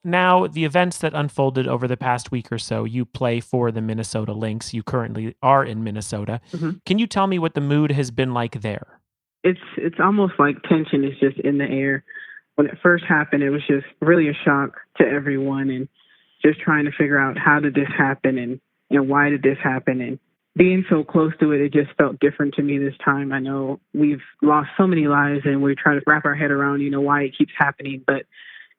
Now, the events that unfolded over the past week or so, you play for the Minnesota Lynx. You currently are in Minnesota. Mhm. Can you tell me what the mood has been like there? It's almost like tension is just in the air. When it first happened, it was just really a shock to everyone, and just trying to figure out how did this happen, and why did this happen, and being so close to it, it just felt different to me this time. I know we've lost so many lives, and we try to wrap our head around, why it keeps happening, but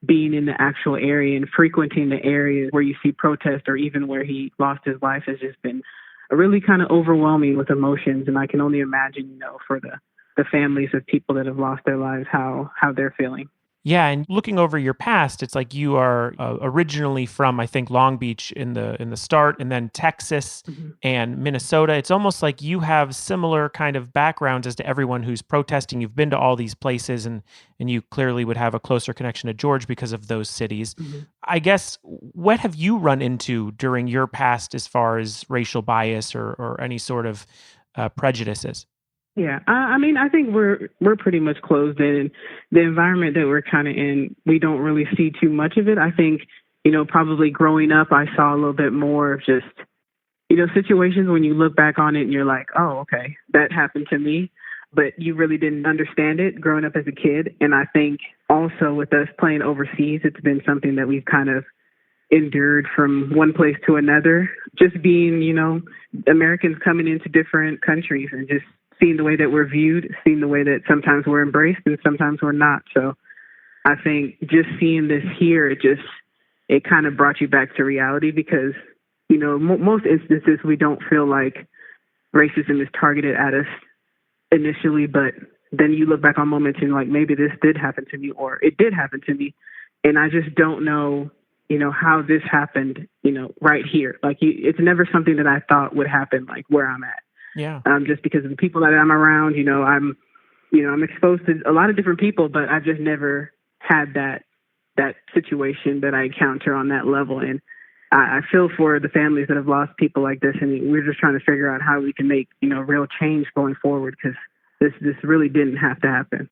being in the actual area and frequenting the areas where you see protest or even where he lost his life has just been really kind of overwhelming with emotions. And I can only imagine, for the families of people that have lost their lives, how they're feeling. Yeah, and looking over your past, it's like you are originally from, I think, Long Beach in the start, and then Texas Mhm. and Minnesota. It's almost like you have similar kind of backgrounds as to everyone who's protesting. You've been to all these places, and you clearly would have a closer connection to George because of those cities. Mhm. I guess what have you run into during your past as far as racial bias or any sort of prejudices? Yeah, I mean, I think we're pretty much closed in. And the environment that we're kind of in, we don't really see too much of it. I think, probably growing up, I saw a little bit more of just, situations when you look back on it and you're like, oh, okay, that happened to me, but you really didn't understand it growing up as a kid. And I think also with us playing overseas, it's been something that we've kind of endured from one place to another. Just being, Americans coming into different countries and just seeing the way that we're viewed, seeing the way that sometimes we're embraced and sometimes we're not. So I think just seeing this here, it kind of brought you back to reality because, most instances we don't feel like racism is targeted at us initially, but then you look back on moments and like maybe this did happen to me or it did happen to me, and I just don't know, how this happened, right here. Like it's never something that I thought would happen like where I'm at. Yeah. Just because of the people that I'm around, I'm exposed to a lot of different people, but I've just never had that situation that I encounter on that level. And I feel for the families that have lost people like this, and we're just trying to figure out how we can make real change going forward because this really didn't have to happen.